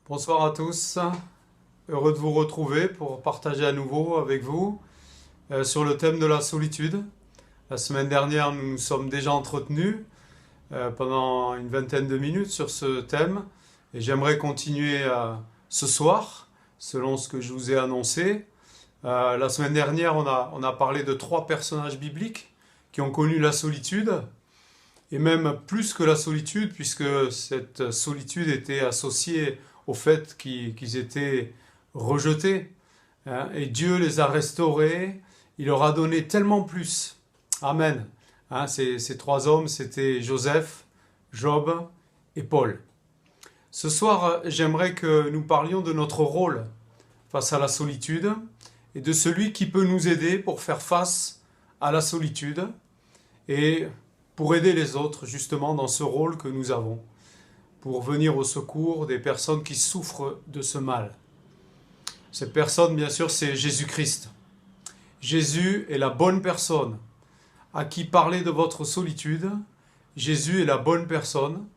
Bonsoir à tous, heureux de vous retrouver pour partager à nouveau avec vous sur le thème de la solitude. La semaine dernière, nous nous sommes déjà entretenus pendant une vingtaine de minutes sur ce thème et j'aimerais continuer ce soir selon ce que je vous ai annoncé. La semaine dernière, on a parlé de 3 personnages bibliques qui ont connu la solitude et même plus que la solitude puisque cette solitude était associée au fait qu'ils étaient rejetés, hein, et Dieu les a restaurés, il leur a donné tellement plus. Amen. Hein, ces 3 hommes, c'était Joseph, Job et Paul. Ce soir, j'aimerais que nous parlions de notre rôle face à la solitude et de celui qui peut nous aider pour faire face à la solitude et pour aider les autres justement dans ce rôle que nous avons, pour venir au secours des personnes qui souffrent de ce mal. Cette personne, bien sûr, c'est Jésus-Christ. Jésus est la bonne personne à qui parler de votre solitude. Jésus est la bonne personne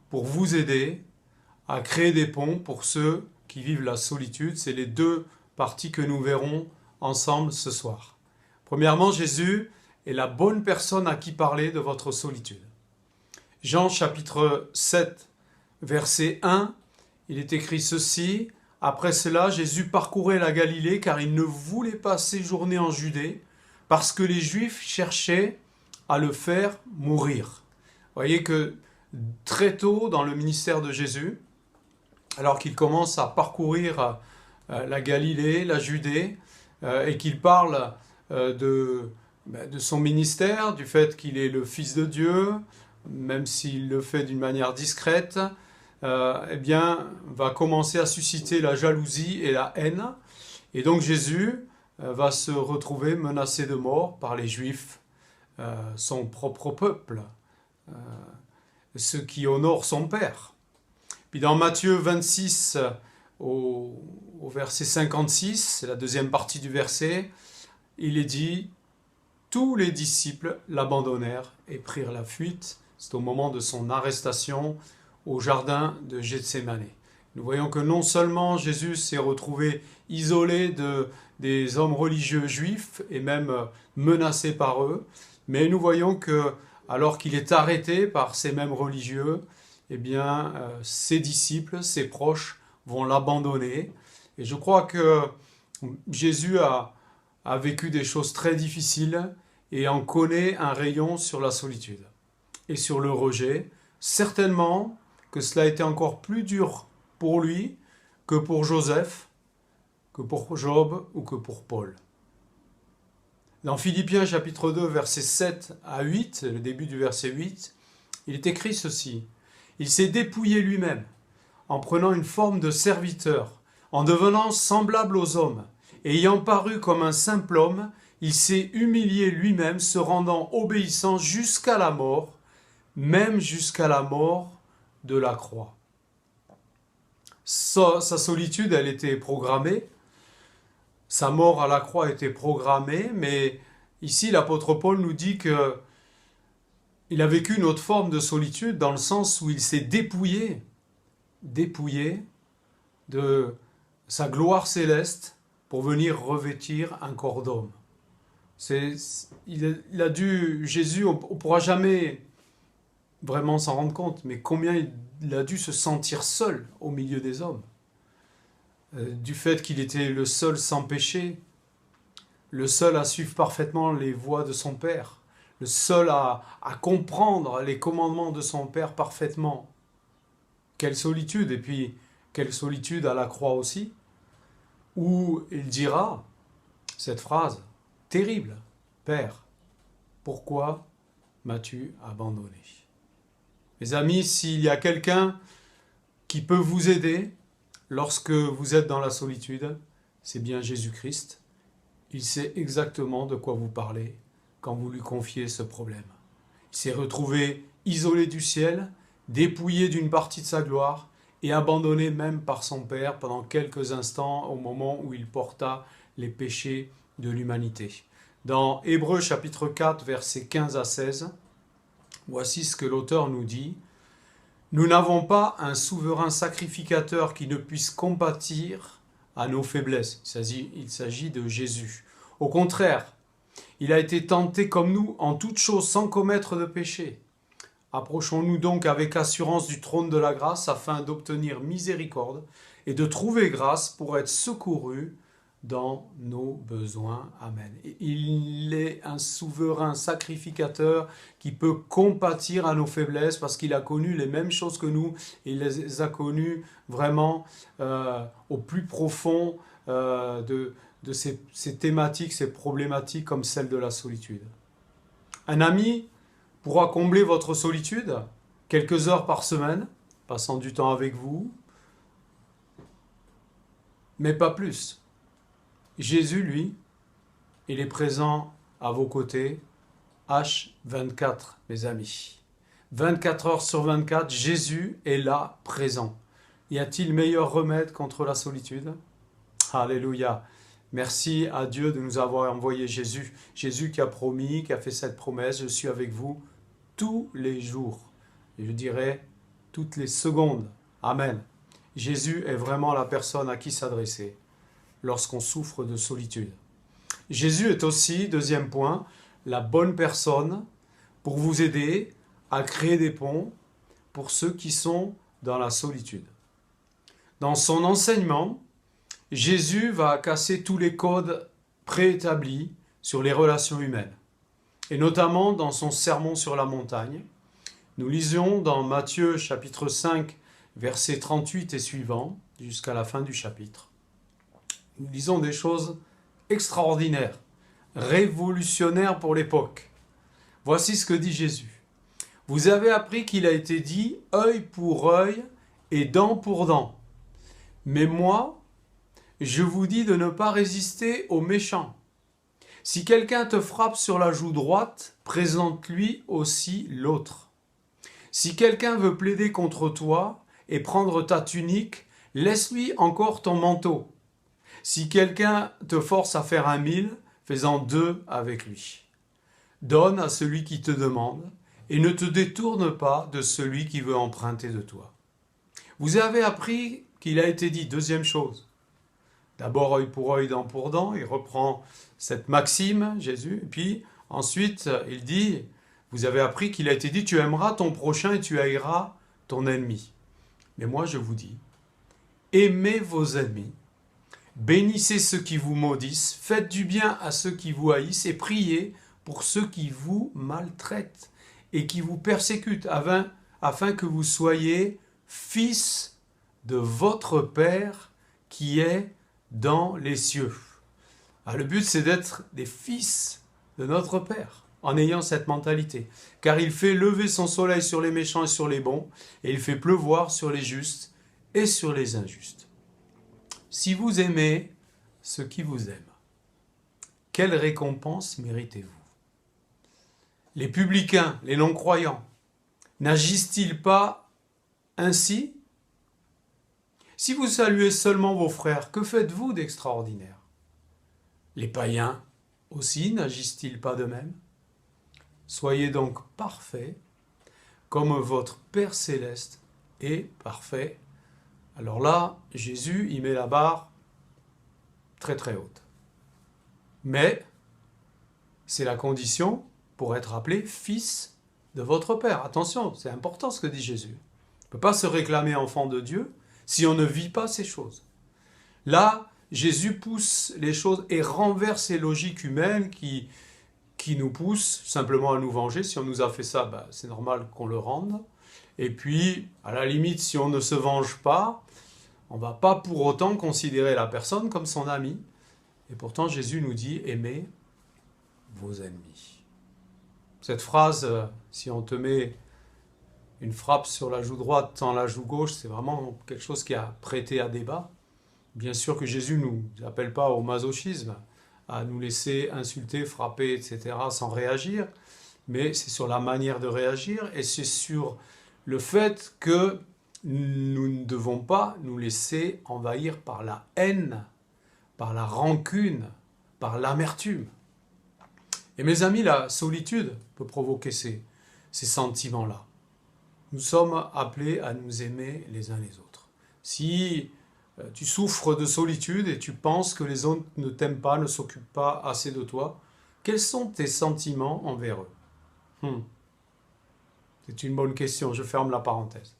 pour vous aider à créer des ponts pour ceux qui vivent la solitude. C'est les 2 parties que nous verrons ensemble ce soir. Premièrement, Jésus est la bonne personne à qui parler de votre solitude. Jean chapitre 7, verset 1, il est écrit ceci: « Après cela, Jésus parcourait la Galilée car il ne voulait pas séjourner en Judée parce que les Juifs cherchaient à le faire mourir. » Vous voyez que très tôt dans le ministère de Jésus, alors qu'il commence à parcourir la Galilée, la Judée, et qu'il parle de son ministère, du fait qu'il est le Fils de Dieu, même s'il le fait d'une manière discrète, eh bien, va commencer à susciter la jalousie et la haine. Et donc Jésus va se retrouver menacé de mort par les Juifs, son propre peuple, ceux qui honorent son Père. Puis dans Matthieu 26, au verset 56, c'est la deuxième partie du verset, il est dit: « Tous les disciples l'abandonnèrent et prirent la fuite. » C'est au moment de son arrestation au jardin de Gethsémane. Nous voyons que non seulement Jésus s'est retrouvé isolé des hommes religieux juifs et même menacé par eux, mais nous voyons que alors qu'il est arrêté par ces mêmes religieux, eh bien, ses disciples, ses proches vont l'abandonner. Et je crois que Jésus a vécu des choses très difficiles et en connaît un rayon sur la solitude et sur le rejet. Certainement que cela a été encore plus dur pour lui que pour Joseph, que pour Job ou que pour Paul. Dans Philippiens chapitre 2, versets 7 à 8, le début du verset 8, il est écrit ceci: « Il s'est dépouillé lui-même en prenant une forme de serviteur, en devenant semblable aux hommes, et ayant paru comme un simple homme, il s'est humilié lui-même, se rendant obéissant jusqu'à la mort, même jusqu'à la mort de la croix. » Sa solitude, elle était programmée, sa mort à la croix était programmée, mais ici l'apôtre Paul nous dit que il a vécu une autre forme de solitude dans le sens où il s'est dépouillé de sa gloire céleste pour venir revêtir un corps d'homme. Jésus, on ne pourra jamais vraiment s'en rendre compte, mais combien il a dû se sentir seul au milieu des hommes. Du fait qu'il était le seul sans péché, le seul à suivre parfaitement les voies de son Père, le seul à comprendre les commandements de son Père parfaitement. Quelle solitude, et puis quelle solitude à la croix aussi, où il dira cette phrase terrible: « Père, pourquoi m'as-tu abandonné ?» Mes amis, s'il y a quelqu'un qui peut vous aider lorsque vous êtes dans la solitude, c'est bien Jésus-Christ. Il sait exactement de quoi vous parlez quand vous lui confiez ce problème. Il s'est retrouvé isolé du ciel, dépouillé d'une partie de sa gloire et abandonné même par son Père pendant quelques instants au moment où il porta les péchés de l'humanité. Dans Hébreux chapitre 4, versets 15 à 16, voici ce que l'auteur nous dit: Nous n'avons pas un souverain sacrificateur qui ne puisse compatir à nos faiblesses. Il s'agit de Jésus. Au contraire, il a été tenté comme nous en toutes choses sans commettre de péché. Approchons-nous donc avec assurance du trône de la grâce afin d'obtenir miséricorde et de trouver grâce pour être secourus dans nos besoins. Amen. Il est un souverain sacrificateur qui peut compatir à nos faiblesses parce qu'il a connu les mêmes choses que nous. Il les a connues vraiment au plus profond de ces thématiques, ces problématiques comme celle de la solitude. Un ami pourra combler votre solitude quelques heures par semaine, passant du temps avec vous, mais pas plus. Jésus, lui, il est présent à vos côtés, H24, mes amis. 24 heures sur 24, Jésus est là, présent. Y a-t-il meilleur remède contre la solitude? Alléluia. Merci à Dieu de nous avoir envoyé Jésus. Jésus qui a promis, qui a fait cette promesse, je suis avec vous tous les jours. Et je dirais toutes les secondes. Amen. Jésus est vraiment la personne à qui s'adresser lorsqu'on souffre de solitude. Jésus est aussi, deuxième point, la bonne personne pour vous aider à créer des ponts pour ceux qui sont dans la solitude. Dans son enseignement, Jésus va casser tous les codes préétablis sur les relations humaines, et notamment dans son sermon sur la montagne. Nous lisions dans Matthieu chapitre 5, versets 38 et suivants, jusqu'à la fin du chapitre. Nous lisons des choses extraordinaires, révolutionnaires pour l'époque. Voici ce que dit Jésus. Vous avez appris qu'il a été dit œil pour œil et dent pour dent. Mais moi, je vous dis de ne pas résister aux méchants. Si quelqu'un te frappe sur la joue droite, présente-lui aussi l'autre. Si quelqu'un veut plaider contre toi et prendre ta tunique, laisse-lui encore ton manteau. Si quelqu'un te force à faire 1000, fais-en 2 avec lui. Donne à celui qui te demande et ne te détourne pas de celui qui veut emprunter de toi. Vous avez appris qu'il a été dit, deuxième chose, d'abord œil pour œil, dent pour dent, il reprend cette maxime, Jésus, et puis ensuite il dit, vous avez appris qu'il a été dit, tu aimeras ton prochain et tu haïras ton ennemi. Mais moi je vous dis, aimez vos ennemis, bénissez ceux qui vous maudissent, faites du bien à ceux qui vous haïssent et priez pour ceux qui vous maltraitent et qui vous persécutent, afin que vous soyez fils de votre Père qui est dans les cieux. Le but, c'est d'être des fils de notre Père, en ayant cette mentalité. Car il fait lever son soleil sur les méchants et sur les bons, et il fait pleuvoir sur les justes et sur les injustes. Si vous aimez ceux qui vous aiment, quelle récompense méritez-vous? Les publicains, les non-croyants, n'agissent-ils pas ainsi? Si vous saluez seulement vos frères, que faites-vous d'extraordinaire? Les païens aussi n'agissent-ils pas de même? Soyez donc parfaits, comme votre Père céleste est parfait. Alors là, Jésus, il met la barre très très haute. Mais c'est la condition pour être appelé fils de votre Père. Attention, c'est important ce que dit Jésus. On ne peut pas se réclamer enfant de Dieu si on ne vit pas ces choses. Là, Jésus pousse les choses et renverse ces logiques humaines qui nous poussent simplement à nous venger. Si on nous a fait ça, c'est normal qu'on le rende. Et puis, à la limite, si on ne se venge pas, on ne va pas pour autant considérer la personne comme son ami. Et pourtant, Jésus nous dit « aimez vos ennemis ». Cette phrase, si on te met une frappe sur la joue droite, tends la joue gauche, c'est vraiment quelque chose qui a prêté à débat. Bien sûr que Jésus ne nous appelle pas au masochisme, à nous laisser insulter, frapper, etc. sans réagir, mais c'est sur la manière de réagir et c'est sur le fait que nous ne devons pas nous laisser envahir par la haine, par la rancune, par l'amertume. Et mes amis, la solitude peut provoquer ces sentiments-là. Nous sommes appelés à nous aimer les uns les autres. Si tu souffres de solitude et tu penses que les autres ne t'aiment pas, ne s'occupent pas assez de toi, quels sont tes sentiments envers eux? C'est une bonne question, je ferme la parenthèse.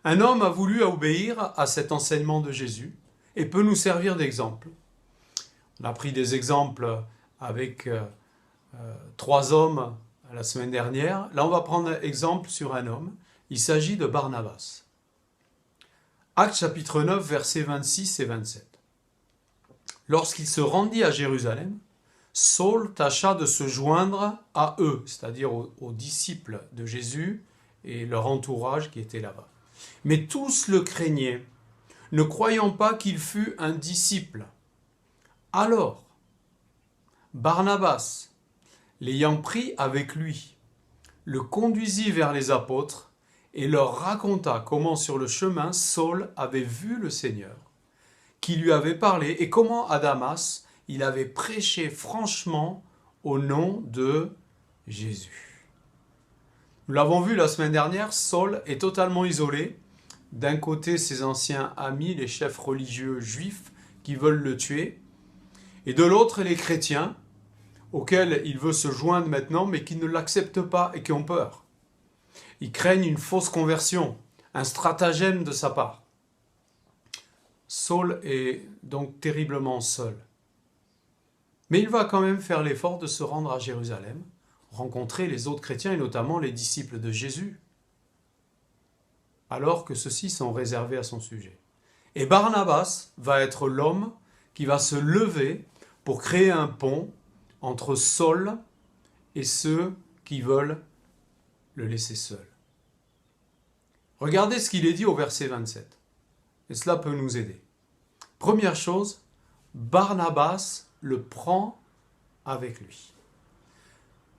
Un homme a voulu obéir à cet enseignement de Jésus et peut nous servir d'exemple. On a pris des exemples avec 3 hommes la semaine dernière. Là, on va prendre exemple sur un homme. Il s'agit de Barnabas. Actes chapitre 9, versets 26 et 27. Lorsqu'il se rendit à Jérusalem, Saul tâcha de se joindre à eux, c'est-à-dire aux disciples de Jésus et leur entourage qui était là-bas. Mais tous le craignaient, ne croyant pas qu'il fût un disciple. Alors, Barnabas, l'ayant pris avec lui, le conduisit vers les apôtres et leur raconta comment sur le chemin Saul avait vu le Seigneur, qui lui avait parlé, et comment à Damas il avait prêché franchement au nom de Jésus. Nous l'avons vu la semaine dernière, Saul est totalement isolé. D'un côté, ses anciens amis, les chefs religieux juifs qui veulent le tuer, et de l'autre, les chrétiens, auxquels il veut se joindre maintenant, mais qui ne l'acceptent pas et qui ont peur. Ils craignent une fausse conversion, un stratagème de sa part. Saul est donc terriblement seul. Mais il va quand même faire l'effort de se rendre à Jérusalem, rencontrer les autres chrétiens et notamment les disciples de Jésus, alors que ceux-ci sont réservés à son sujet. Et Barnabas va être l'homme qui va se lever pour créer un pont entre Saul et ceux qui veulent le laisser seul. Regardez ce qu'il est dit au verset 27. Et cela peut nous aider. Première chose, Barnabas le prend avec lui.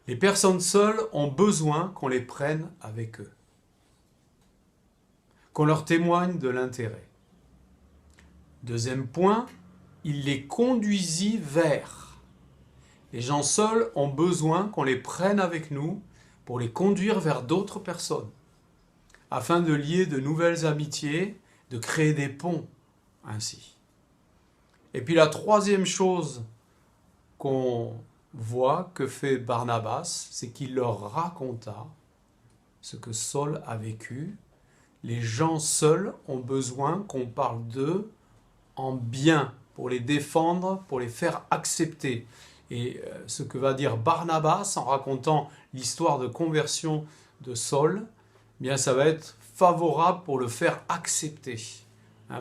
Les personnes seules ont besoin qu'on les prenne avec eux, qu'on leur témoigne de l'intérêt. Deuxième point, il les conduisit vers. Les gens seuls ont besoin qu'on les prenne avec nous pour les conduire vers d'autres personnes, afin de lier de nouvelles amitiés, de créer des ponts ainsi. Et puis la troisième chose qu'on voit que fait Barnabas, c'est qu'il leur raconta ce que Saul a vécu. Les gens seuls ont besoin qu'on parle d'eux en bien, pour les défendre, pour les faire accepter. Et ce que va dire Barnabas en racontant l'histoire de conversion de Saul, eh bien ça va être favorable pour le faire accepter.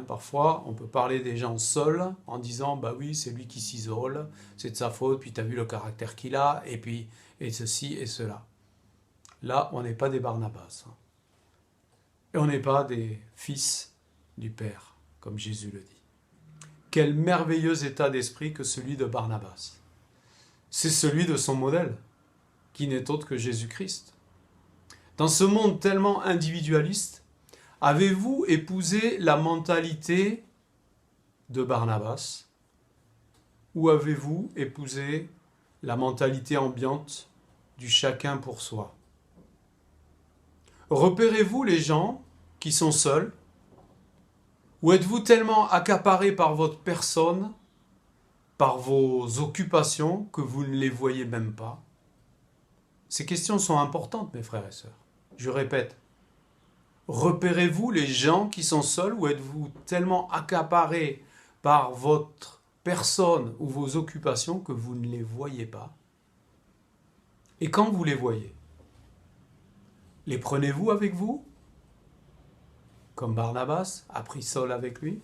Parfois, on peut parler des gens seuls en disant « bah oui, c'est lui qui s'isole, c'est de sa faute, puis tu as vu le caractère qu'il a, et ceci et cela ». Là, on n'est pas des Barnabas. Et on n'est pas des fils du Père, comme Jésus le dit. Quel merveilleux état d'esprit que celui de Barnabas. C'est celui de son modèle, qui n'est autre que Jésus-Christ. Dans ce monde tellement individualiste, avez-vous épousé la mentalité de Barnabas ou avez-vous épousé la mentalité ambiante du chacun pour soi? Repérez-vous les gens qui sont seuls ou êtes-vous tellement accaparé par votre personne, par vos occupations, que vous ne les voyez même pas? Ces questions sont importantes, mes frères et sœurs. Je répète. Repérez-vous les gens qui sont seuls ou êtes-vous tellement accaparé par votre personne ou vos occupations que vous ne les voyez pas? Et quand vous les voyez, les prenez-vous avec vous? Comme Barnabas a pris Saul avec lui?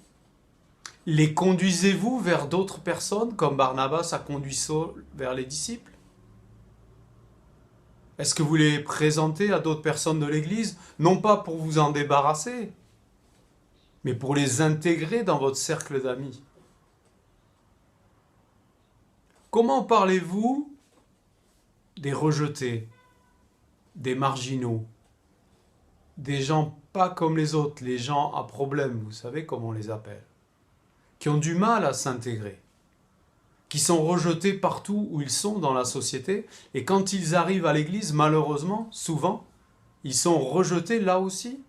Les conduisez-vous vers d'autres personnes comme Barnabas a conduit Saul vers les disciples? Est-ce que vous les présentez à d'autres personnes de l'Église, non pas pour vous en débarrasser, mais pour les intégrer dans votre cercle d'amis? Comment parlez-vous des rejetés, des marginaux, des gens pas comme les autres, les gens à problème, vous savez comment on les appelle, qui ont du mal à s'intégrer, qui sont rejetés partout où ils sont dans la société, et quand ils arrivent à l'église, malheureusement, souvent, ils sont rejetés là aussi.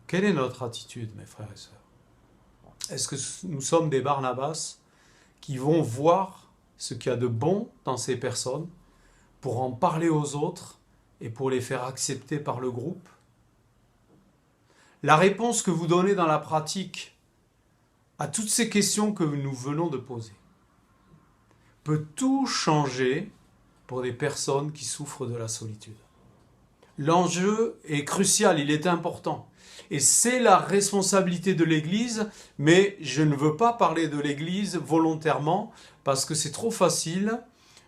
Quelle est notre attitude, mes frères et sœurs? Est-ce que nous sommes des Barnabas qui vont voir ce qu'il y a de bon dans ces personnes pour en parler aux autres et pour les faire accepter par le groupe? La réponse que vous donnez dans la pratique à toutes ces questions que nous venons de poser peut tout changer pour des personnes qui souffrent de la solitude. L'enjeu est crucial, il est important. Et c'est la responsabilité de l'Église, mais je ne veux pas parler de l'Église volontairement parce que c'est trop facile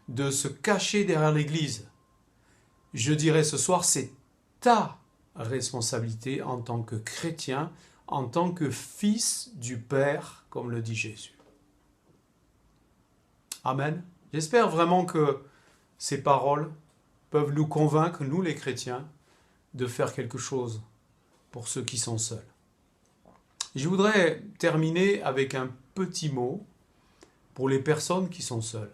de se cacher derrière l'Église. Je dirais ce soir, c'est ta responsabilité en tant que chrétien, en tant que fils du Père, comme le dit Jésus. Amen. J'espère vraiment que ces paroles peuvent nous convaincre, nous les chrétiens, de faire quelque chose pour ceux qui sont seuls. Je voudrais terminer avec un petit mot pour les personnes qui sont seules.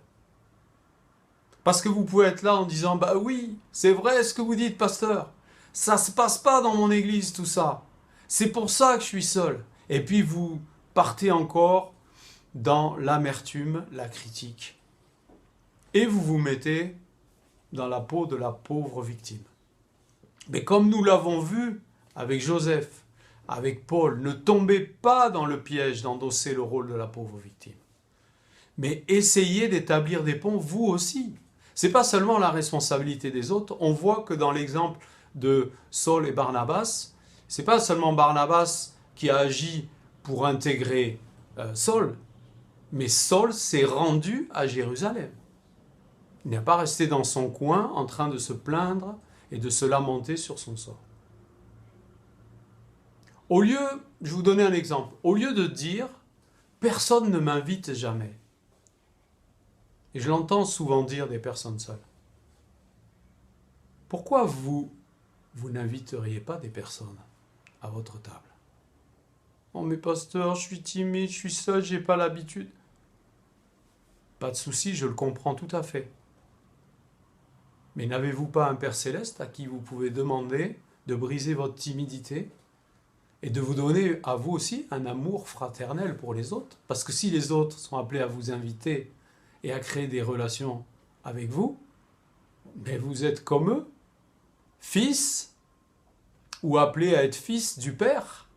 Parce que vous pouvez être là en disant « Bah oui, c'est vrai ce que vous dites, pasteur. Ça ne se passe pas dans mon église tout ça. C'est pour ça que je suis seul. » Et puis vous partez encore dans l'amertume, la critique. Et vous vous mettez dans la peau de la pauvre victime. Mais comme nous l'avons vu avec Joseph, avec Paul, ne tombez pas dans le piège d'endosser le rôle de la pauvre victime. Mais essayez d'établir des ponts vous aussi. Ce n'est pas seulement la responsabilité des autres. On voit que dans l'exemple de Saul et Barnabas, ce n'est pas seulement Barnabas qui a agi pour intégrer Saul, mais Saul s'est rendu à Jérusalem. Il n'est pas resté dans son coin en train de se plaindre et de se lamenter sur son sort. Au lieu, je vais vous donner un exemple, au lieu de dire « personne ne m'invite jamais », et je l'entends souvent dire des personnes seules, pourquoi vous n'inviteriez pas des personnes à votre table? « Oh mais pasteur, je suis timide, je suis seul, je n'ai pas l'habitude. » Pas de souci, je le comprends tout à fait. Mais n'avez-vous pas un Père Céleste à qui vous pouvez demander de briser votre timidité et de vous donner à vous aussi un amour fraternel pour les autres? Parce que si les autres sont appelés à vous inviter et à créer des relations avec vous, mais vous êtes comme eux, fils, ou appelés à être fils du Père.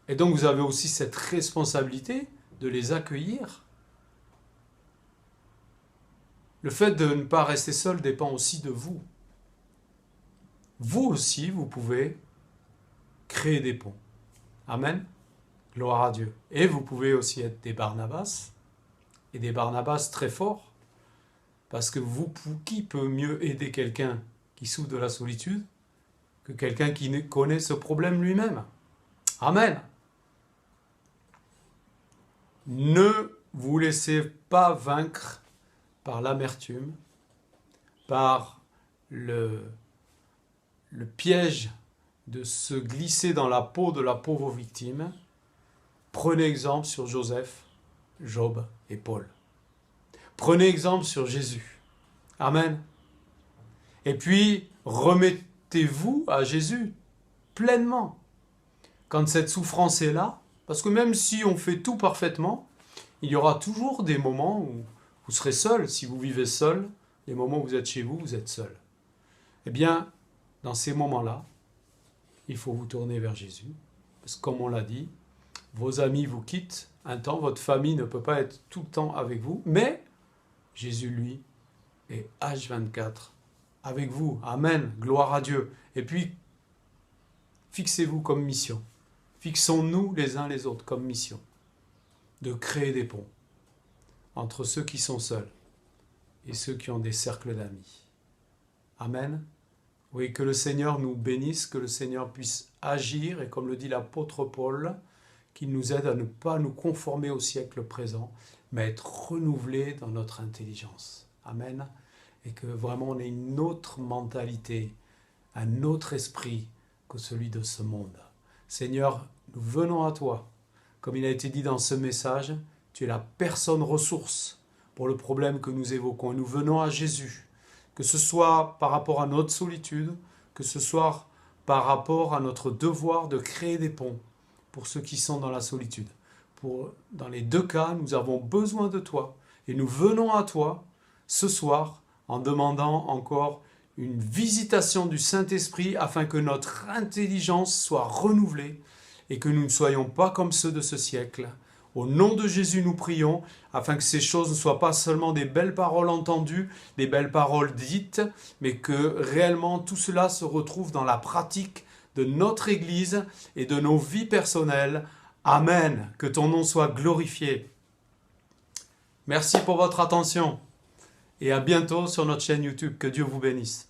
Et donc vous avez aussi cette responsabilité de les accueillir. Le fait de ne pas rester seul dépend aussi de vous. Vous aussi, vous pouvez créer des ponts. Amen. Gloire à Dieu. Et vous pouvez aussi être des Barnabas, et des Barnabas très forts, parce que qui peut mieux aider quelqu'un qui souffre de la solitude que quelqu'un qui connaît ce problème lui-même? Amen. Ne vous laissez pas vaincre par l'amertume, par le piège de se glisser dans la peau de la pauvre victime. Prenez exemple sur Joseph, Job et Paul. Prenez exemple sur Jésus. Amen. Et puis, remettez-vous à Jésus pleinement. Quand cette souffrance est là, parce que même si on fait tout parfaitement, il y aura toujours des moments où vous serez seul. Si vous vivez seul, les moments où vous êtes chez vous, vous êtes seul. Eh bien, dans ces moments-là, il faut vous tourner vers Jésus. Parce que comme on l'a dit, vos amis vous quittent un temps, votre famille ne peut pas être tout le temps avec vous, mais Jésus, lui, est H24 avec vous. Amen. Gloire à Dieu. Et puis, fixez-vous comme mission. Fixons-nous les uns les autres comme mission de créer des ponts entre ceux qui sont seuls et ceux qui ont des cercles d'amis. Amen. Oui, que le Seigneur nous bénisse, que le Seigneur puisse agir, et comme le dit l'apôtre Paul, qu'il nous aide à ne pas nous conformer au siècle présent, mais à être renouvelés dans notre intelligence. Amen. Et que vraiment on ait une autre mentalité, un autre esprit que celui de ce monde. Seigneur, nous venons à toi. Comme il a été dit dans ce message, tu es la personne ressource pour le problème que nous évoquons. Et nous venons à Jésus que ce soit par rapport à notre solitude, que ce soit par rapport à notre devoir de créer des ponts pour ceux qui sont dans la solitude. Dans les deux cas, nous avons besoin de toi et nous venons à toi ce soir en demandant encore une visitation du Saint-Esprit afin que notre intelligence soit renouvelée et que nous ne soyons pas comme ceux de ce siècle. Au nom de Jésus, nous prions afin que ces choses ne soient pas seulement des belles paroles entendues, des belles paroles dites, mais que réellement tout cela se retrouve dans la pratique de notre Église et de nos vies personnelles. Amen. Que ton nom soit glorifié. Merci pour votre attention et à bientôt sur notre chaîne YouTube. Que Dieu vous bénisse.